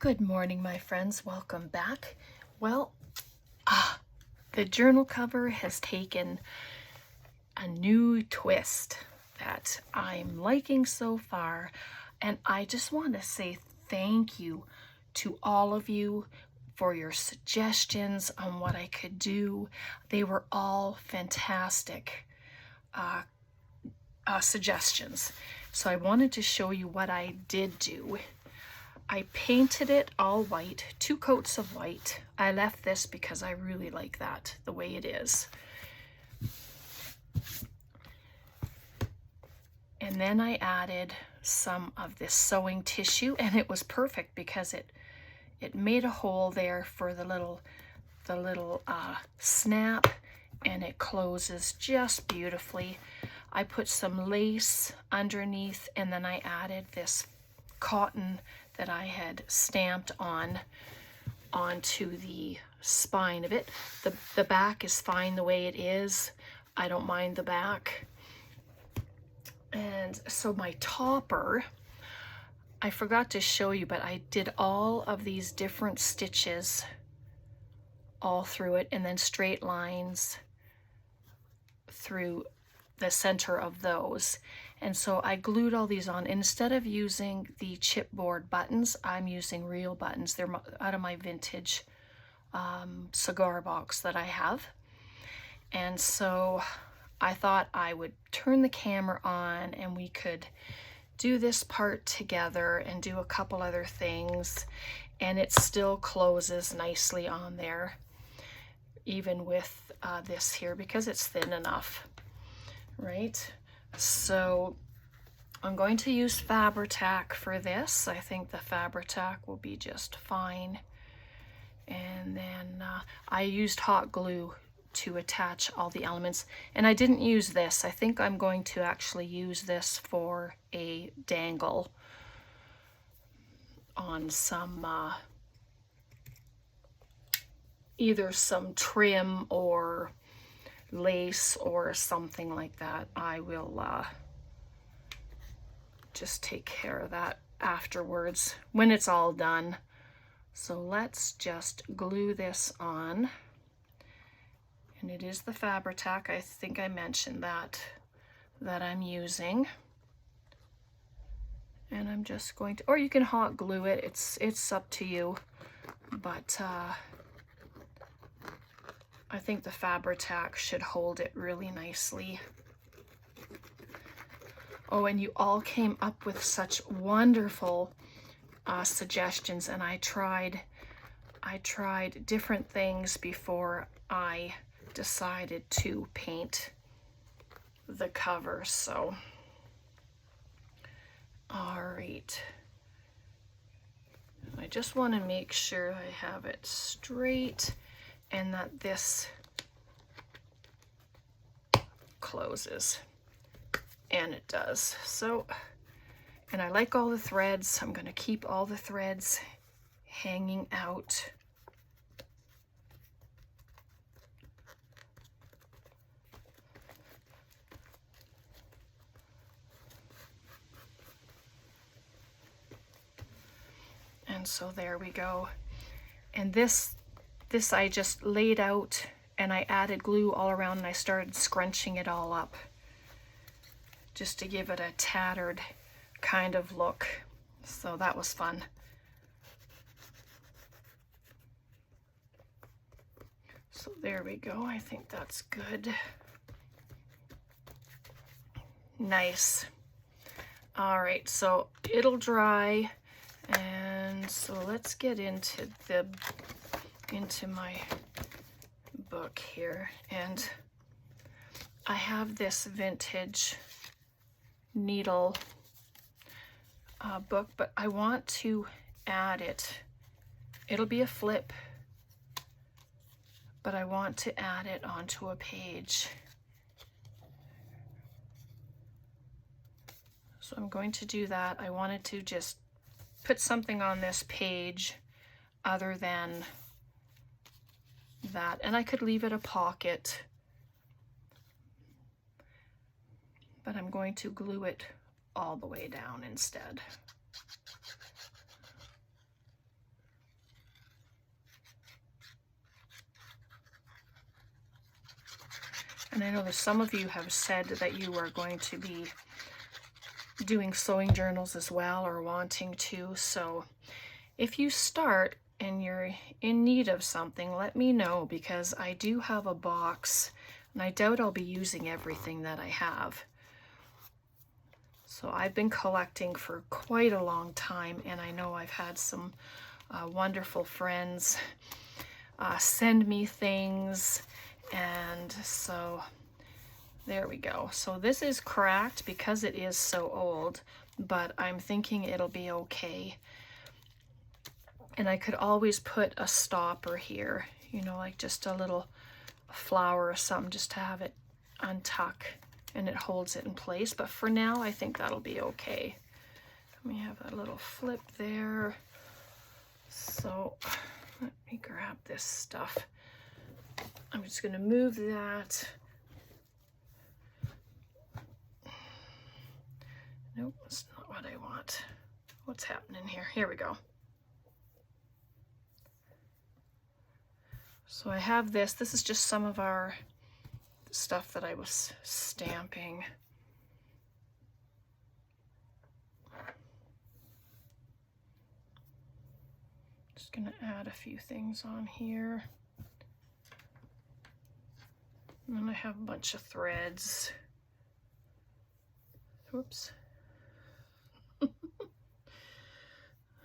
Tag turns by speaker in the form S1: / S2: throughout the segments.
S1: Good morning, my friends. Welcome back. Well, the journal cover has taken a new twist that I'm liking so far, and I just want to say thank you to all of you for your suggestions on what I could do. They were all fantastic suggestions. So I wanted to show you what I did do. I painted it all white, 2 coats of white. I left this because I really like that, the way it is. And then I added some of this sewing tissue, and it was perfect because it made a hole there for the little snap, and it closes just beautifully. I put some lace underneath, and then I added this cotton that I had stamped onto the spine of it. The back is fine the way it is. I don't mind the back. And so my topper, I forgot to show you, but I did all of these different stitches all through it, and then straight lines through the center of those. And so I glued all these on. Instead of using the chipboard buttons, I'm using real buttons. They're out of my vintage cigar box that I have. And so I thought I would turn the camera on and we could do this part together and do a couple other things. And it still closes nicely on there, even with this here, because it's thin enough, right? So I'm going to use Fabri-Tac for this. I think the Fabri-Tac will be just fine. And then I used hot glue to attach all the elements. And I didn't use this. I think I'm going to actually use this for a dangle on some, either some trim or lace or something like that. I will just take care of that afterwards when it's all done. So let's just glue this on. And it is the Fabri-Tac, I think I mentioned that I'm using. And I'm just going to, or you can hot glue it, it's up to you. But I think the Fabri-Tac should hold it really nicely. Oh, and you all came up with such wonderful suggestions, and I tried different things before I decided to paint the cover. So, all right. I just want to make sure I have it straight and that this closes. And it does. So, and I like all the threads. I'm going to keep all the threads hanging out. And so there we go. And this I just laid out, and I added glue all around, and I started scrunching it all up, just to give it a tattered kind of look. So that was fun. So there we go. I think that's good. Nice. All right, so it'll dry, and so let's get into my book here. And I have this vintage needle book, but I want to add it. It'll be a flip, but I want to add it onto a page. So I'm going to do that. I wanted to just put something on this page other than that, and I could leave it a pocket, but I'm going to glue it all the way down instead. And I know that some of you have said that you are going to be doing sewing journals as well, or wanting to. So if you start and you're in need of something, let me know, because I do have a box and I doubt I'll be using everything that I have. So I've been collecting for quite a long time, and I know I've had some wonderful friends send me things, and so there we go. So this is cracked because it is so old, but I'm thinking it'll be okay. And I could always put a stopper here, you know, like just a little flower or something, just to have it untuck and it holds it in place. But for now, I think that'll be okay. Let me have that little flip there. So let me grab this stuff. I'm just going to move that. Nope, that's not what I want. What's happening here? Here we go. So I have this. This is just some of our stuff that I was stamping. Just going to add a few things on here. And then I have a bunch of threads. Whoops.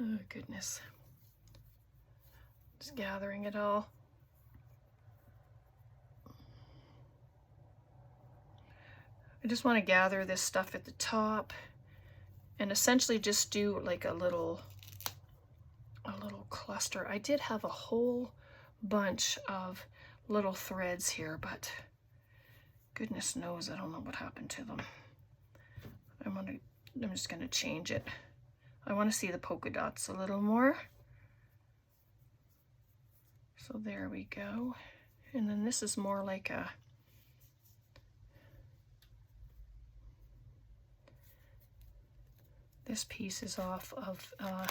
S1: Oh, goodness. Just gathering it all. I just want to gather this stuff at the top and essentially just do like a little cluster. I did have a whole bunch of little threads here, but goodness knows I don't know what happened to them. I'm just going to change it. I want to see the polka dots a little more. So there we go. And then this is more like a this piece is off of a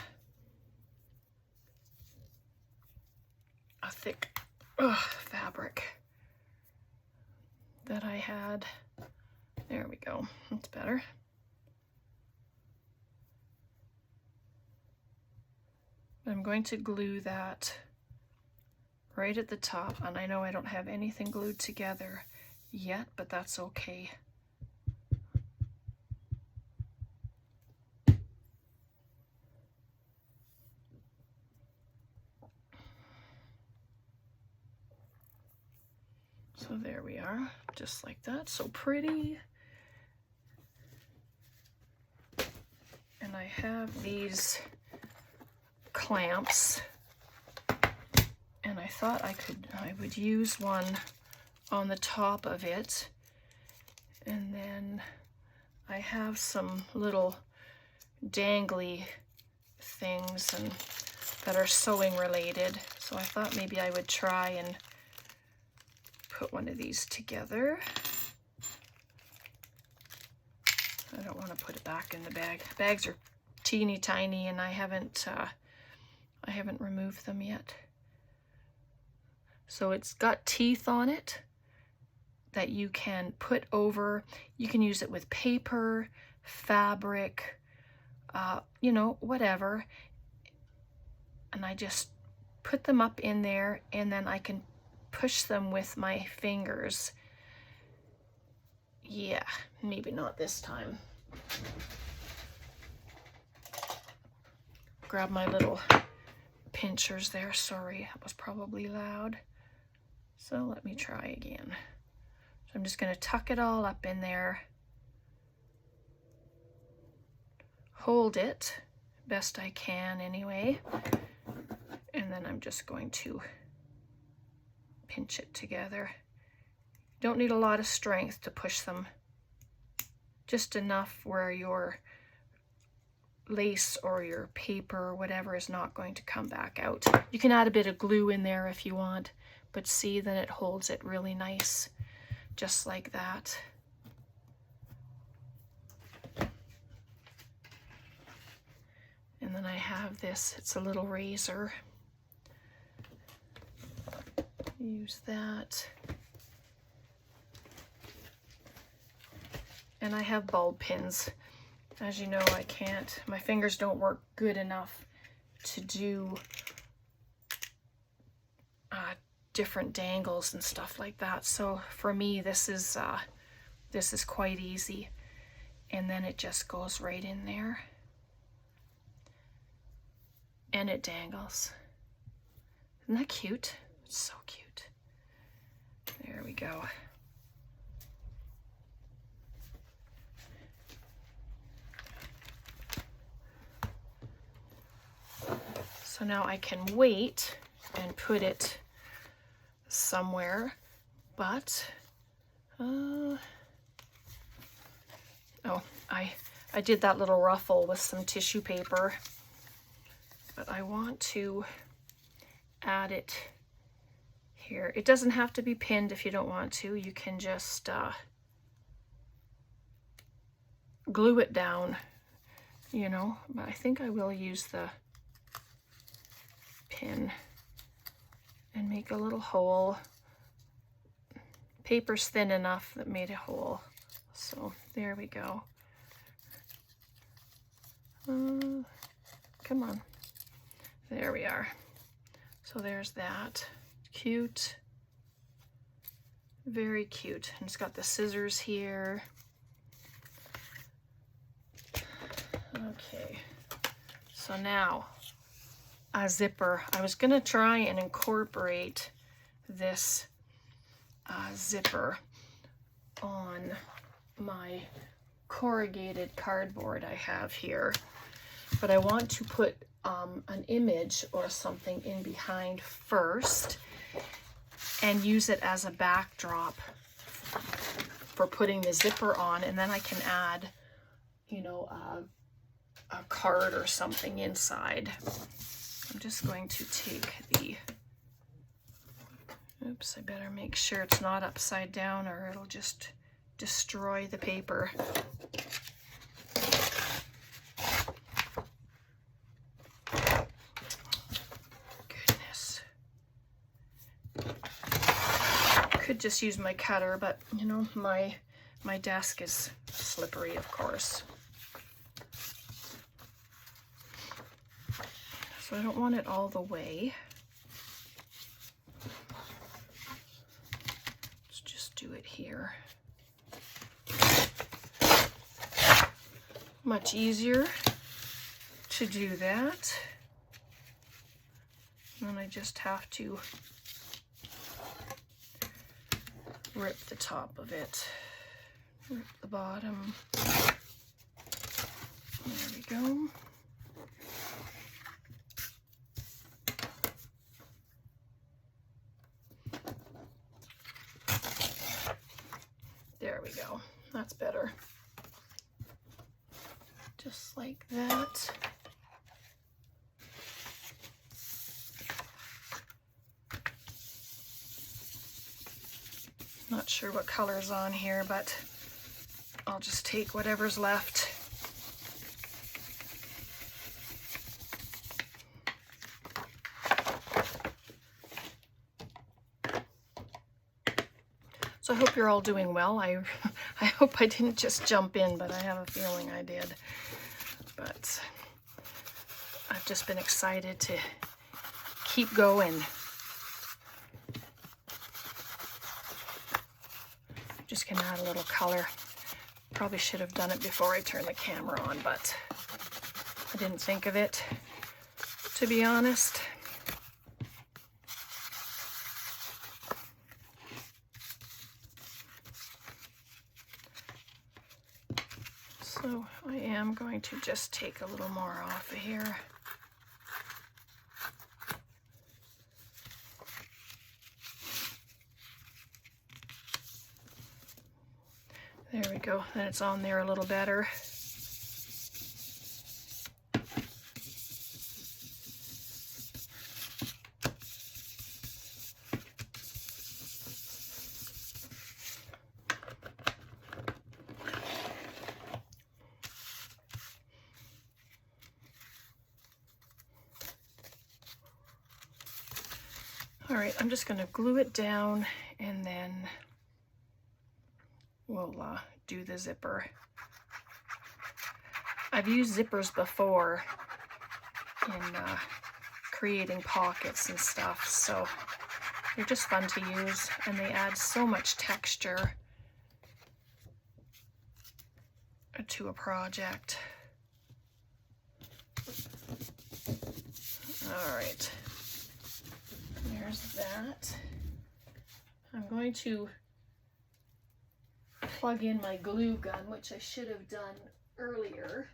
S1: thick fabric that I had. There we go. That's better. I'm going to glue that right at the top, and I know I don't have anything glued together yet, but that's okay. So there we are, just like that, so pretty. And I have these clamps, and I thought I would use one on the top of it, and then I have some little dangly things and that are sewing related, so I thought maybe I would try and put one of these together. I don't want to put it back in the bag. Bags are teeny tiny, and I haven't removed them yet. So it's got teeth on it that you can put over. You can use it with paper, fabric, you know, whatever. And I just put them up in there, and then I can push them with my fingers. Yeah, maybe not this time. Grab my little pinchers there. Sorry, that was probably loud. So let me try again. So I'm just going to tuck it all up in there. Hold it best I can anyway. And then I'm just going to pinch it together. Don't need a lot of strength to push them. Just enough where your lace or your paper or whatever is not going to come back out. You can add a bit of glue in there if you want, but see, then it holds it really nice, just like that. And then I have this, it's a little razor. Use that. And I have bulb pins. As you know, I can't, my fingers don't work good enough to do different dangles and stuff like that. So for me, this is quite easy. And then it just goes right in there. And it dangles. Isn't that cute? It's so cute. There we go. So now I can wait and put it somewhere, but oh, I did that little ruffle with some tissue paper, but I want to add it here. It doesn't have to be pinned if you don't want to. You can just glue it down, you know, but I think I will use the pin and make a little hole. Paper's thin enough that made a hole. So there we go. Come on. There we are. So there's that. Cute. Very cute. And it's got the scissors here. Okay. So now a zipper. I was going to try and incorporate this zipper on my corrugated cardboard I have here, but I want to put an image or something in behind first and use it as a backdrop for putting the zipper on, and then I can add, you know, a card or something inside. I'm just going to take the, oops, I better make sure it's not upside down or it'll just destroy the paper. Goodness. Could just use my cutter, but you know, my desk is slippery, of course. So I don't want it all the way. Let's just do it here. Much easier to do that. And then I just have to rip the top of it, rip the bottom. There we go. There we go. That's better. Just like that. Not sure what color's on here, but I'll just take whatever's left. So I hope you're all doing well. I hope I didn't just jump in, but I have a feeling I did. But I've just been excited to keep going. Just gonna add a little color. Probably should have done it before I turned the camera on, but I didn't think of it, to be honest. So I am going to just take a little more off of here. There we go. Then it's on there a little better. All right, I'm just going to glue it down and then we'll do the zipper. I've used zippers before in creating pockets and stuff, so they're just fun to use, and they add so much texture to a project. All right, there's that. I'm going to plug in my glue gun, which I should have done earlier,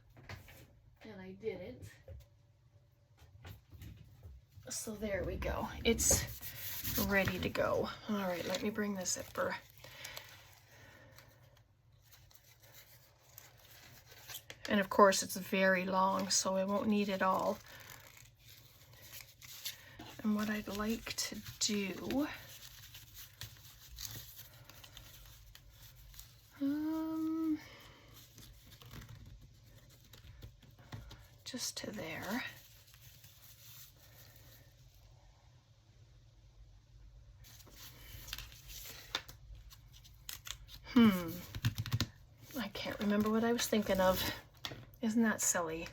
S1: and I didn't. So there we go. It's ready to go. All right, let me bring the zipper. And of course it's very long, so I won't need it all. And what I'd like to do, just to there. I can't remember what I was thinking of. Isn't that silly?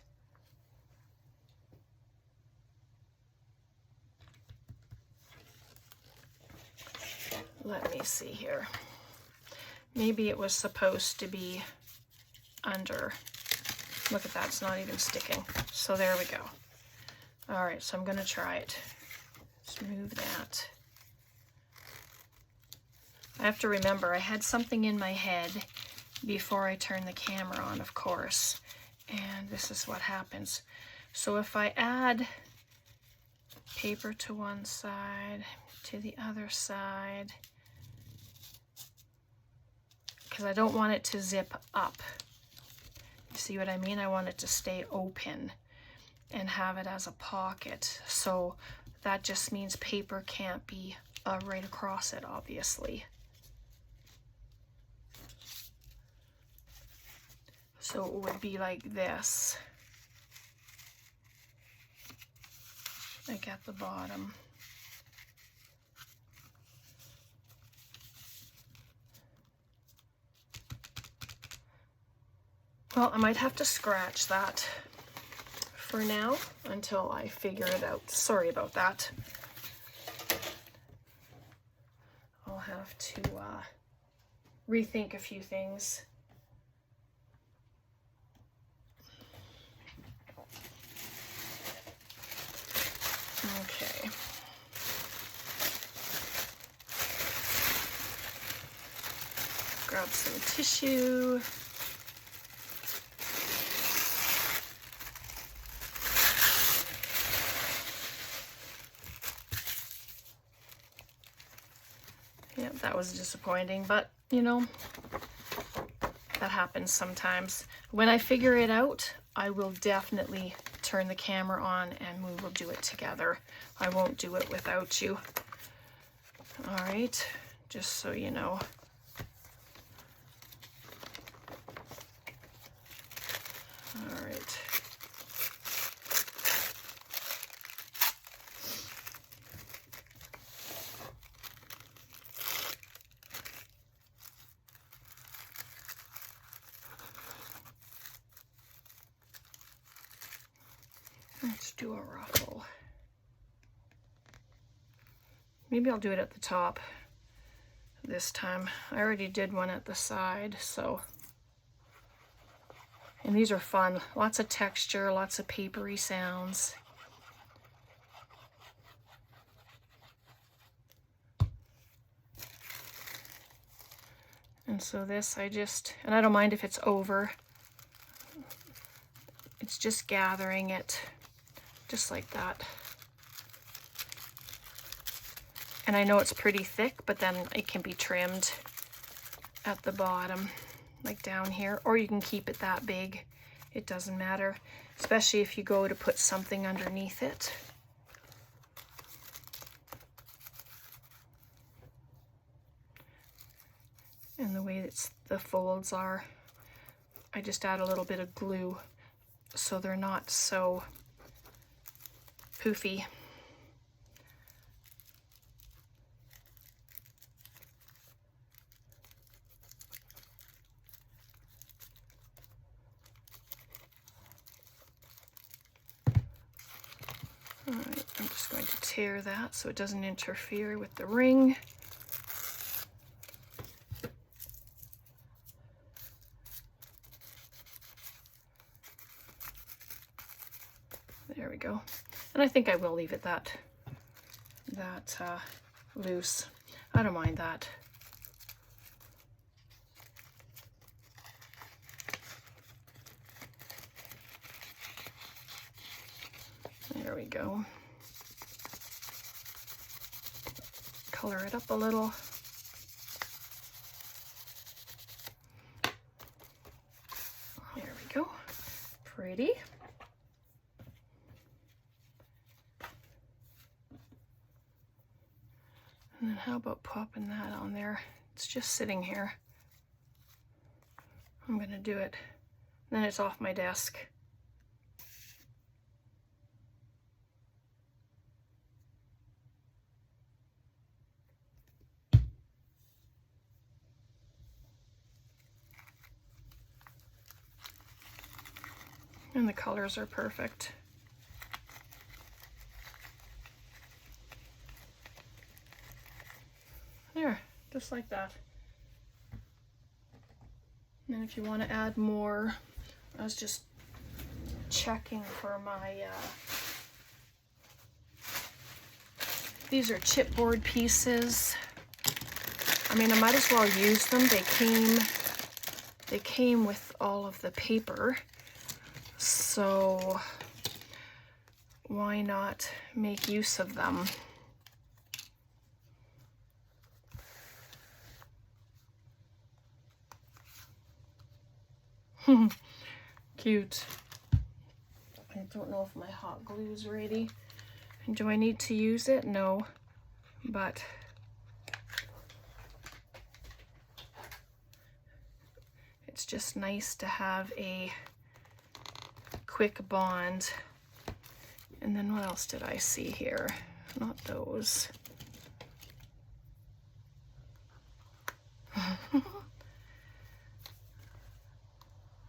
S1: Let me see here. Maybe it was supposed to be under. Look at that, it's not even sticking. So there we go. All right, so I'm gonna try it. Let's move that. I have to remember, I had something in my head before I turned the camera on, of course, and this is what happens. So if I add paper to one side, to the other side, because I don't want it to zip up. You see what I mean? I want it to stay open and have it as a pocket. So that just means paper can't be right across it, obviously. So it would be like this, like at the bottom. Well, I might have to scratch that for now until I figure it out. Sorry about that. I'll have to rethink a few things. Okay. Grab some tissue. Yep, that was disappointing, but you know, that happens sometimes. When I figure it out, I will definitely turn the camera on and we will do it together. I won't do it without you. All right, just so you know. All right. Let's do a ruffle. Maybe I'll do it at the top this time. I already did one at the side, so. And these are fun. Lots of texture, lots of papery sounds. And so this and I don't mind if it's over. It's just gathering it. Just like that. And I know it's pretty thick, but then it can be trimmed at the bottom, like down here, or you can keep it that big. It doesn't matter, especially if you go to put something underneath it. And the way that the folds are, I just add a little bit of glue so they're not so poofy. All right, I'm just going to tear that so it doesn't interfere with the ring. There we go. And I think I will leave it that loose. I don't mind that. There we go. Color it up a little. There we go. Pretty. And then how about popping that on there? It's just sitting here. I'm gonna do it. Then it's off my desk. And the colors are perfect. There, just like that. And then if you want to add more, I was just checking for my, these are chipboard pieces. I mean, I might as well use them. They came with all of the paper. So why not make use of them? Cute. I don't know if my hot glue is ready. And do I need to use it? No, but it's just nice to have a quick bond. And then what else did I see here? Not those.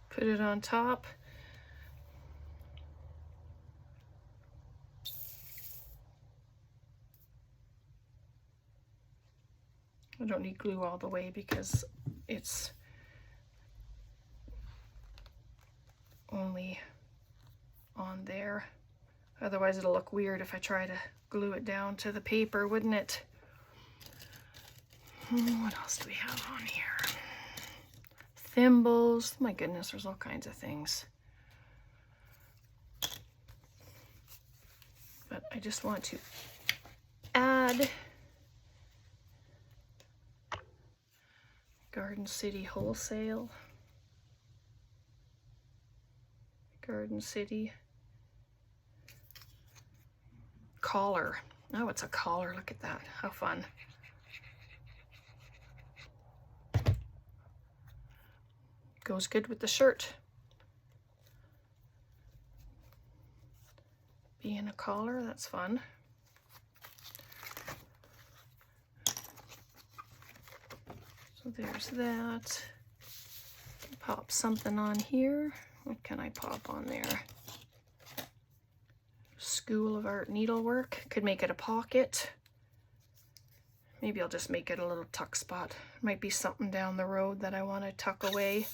S1: Put it on top. I don't need glue all the way because it's only on there. Otherwise it'll look weird if I try to glue it down to the paper, wouldn't it? What else do we have on here? Thimbles. My goodness, there's all kinds of things. But I just want to add Garden City Wholesale. Garden City collar. Oh, it's a collar. Look at that. How fun. Goes good with the shirt. Being a collar, that's fun. So there's that. Pop something on here. What can I pop on there? School of Art Needlework. Could make it a pocket. Maybe I'll just make it a little tuck spot. Might be something down the road that I want to tuck away.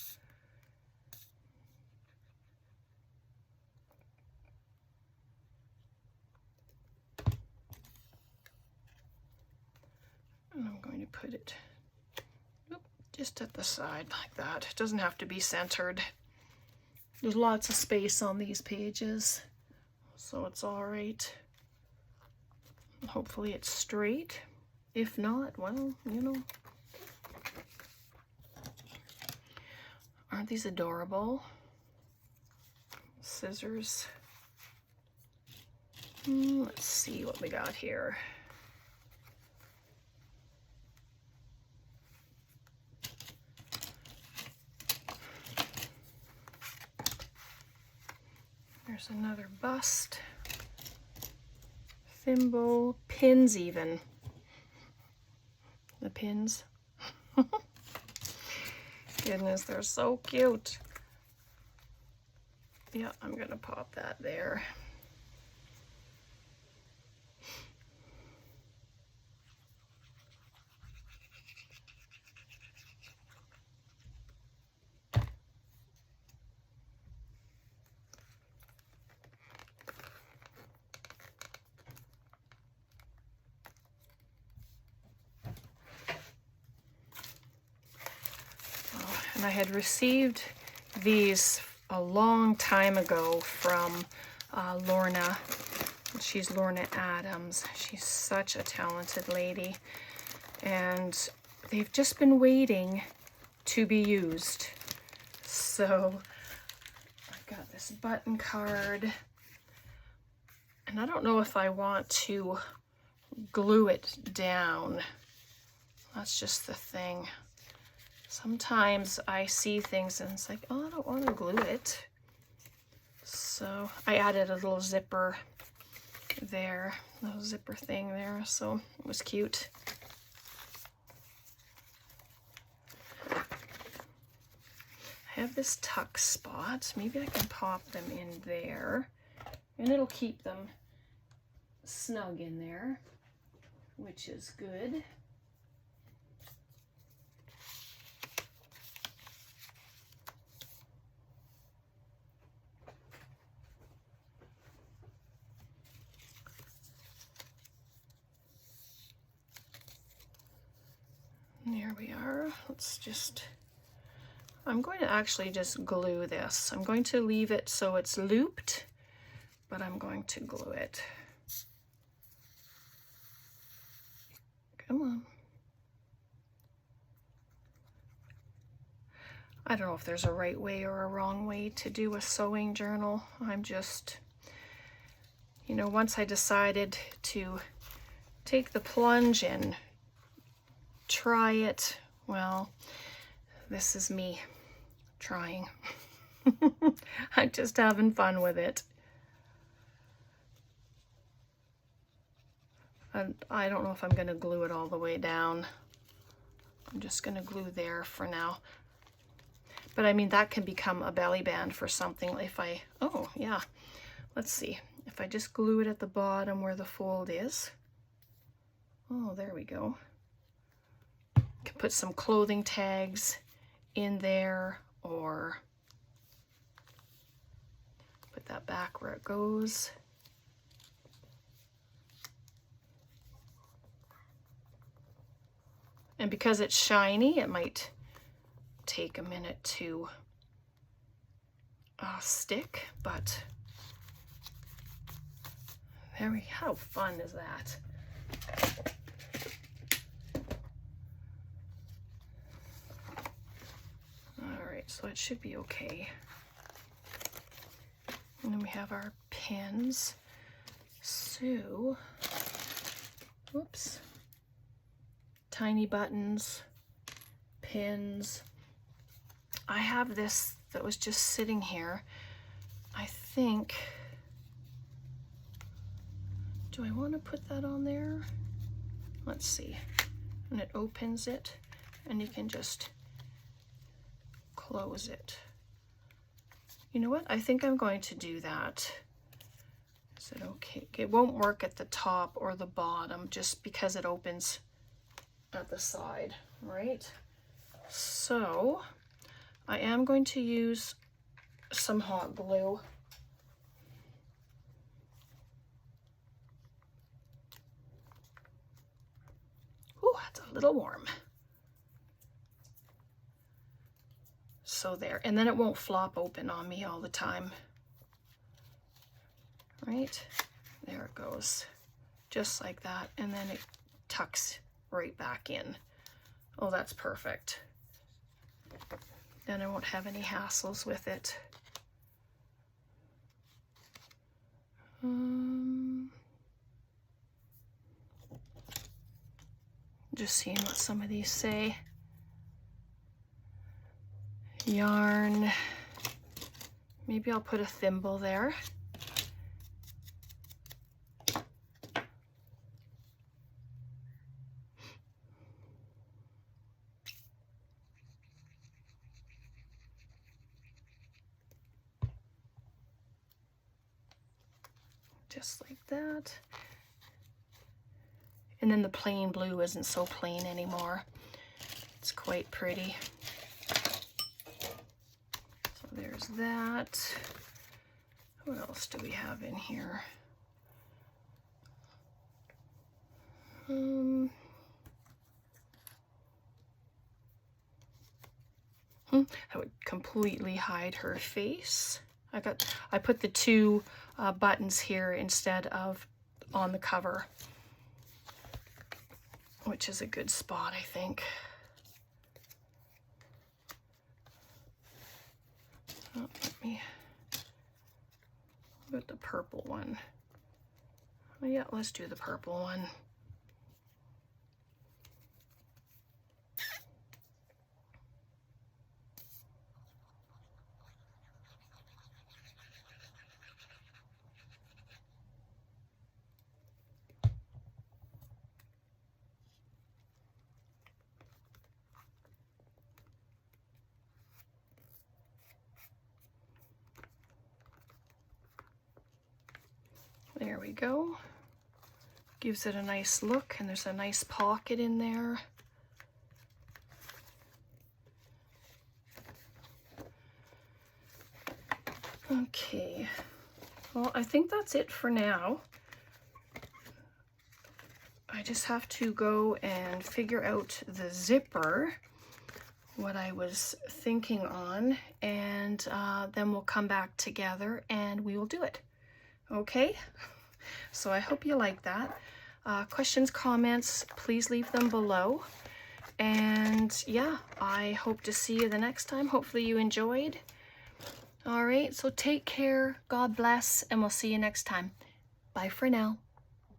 S1: And I'm going to put it just at the side like that. It doesn't have to be centered. There's lots of space on these pages, so it's all right. Hopefully it's straight. If not, well, you know. Aren't these adorable? Scissors. Let's see what we got here. There's another bust. Thimble. Pins even. The pins. Goodness, they're so cute. Yeah, I'm gonna pop that there. And I had received these a long time ago from Lorna. She's Lorna Adams. She's such a talented lady. And they've just been waiting to be used. So I've got this button card. And I don't know if I want to glue it down. That's just the thing. Sometimes I see things and it's like, oh, I don't want to glue it. So I added a little zipper there, little zipper thing there, so it was cute. I have this tuck spot. Maybe I can pop them in there and it'll keep them snug in there, which is good. There we are. I'm going to actually just glue this. I'm going to leave it so it's looped, but I'm going to glue it. Come on. I don't know if there's a right way or a wrong way to do a sewing journal. I'm just, you know, once I decided to take the plunge and try it, well, this is me trying. I'm just having fun with it. And I don't know if I'm going to glue it all the way down. I'm just going to glue there for now. But I mean, that can become a belly band for something if I, oh yeah, let's see. If I just glue it at the bottom where the fold is. Oh, there we go. Can put some clothing tags in there or put that back where it goes. And because it's shiny, it might take a minute to stick, but there we go. How fun is that? So it should be okay. And then we have our pins. So, oops. Tiny buttons, pins. I have this that was just sitting here. I think, do I want to put that on there? Let's see. And it opens it, and you can just close it. You know what? I think I'm going to do that. Is it okay? It won't work at the top or the bottom just because it opens at the side, right? So I am going to use some hot glue. Ooh, that's a little warm. So there, and then it won't flop open on me all the time. Right? There it goes. Just like that, and then it tucks right back in. Oh, that's perfect. Then I won't have any hassles with it. Just seeing what some of these say. Yarn. Maybe I'll put a thimble there. Just like that. And then the plain blue isn't so plain anymore. It's quite pretty. So there's that. What else do we have in here? That would completely hide her face. I put the two buttons here instead of on the cover, which is a good spot, I think. Oh, let me put the purple one. Oh, yeah, let's do the purple one. There we go. Gives it a nice look, and there's a nice pocket in there. Okay, well, I think that's it for now. I just have to go and figure out the zipper, what I was thinking on, and then we'll come back together and we will do it. Okay, so I hope you like that. Questions, comments, please leave them below. And yeah, I hope to see you the next time. Hopefully you enjoyed. All right, so take care, God bless, and we'll see you next time. Bye for now.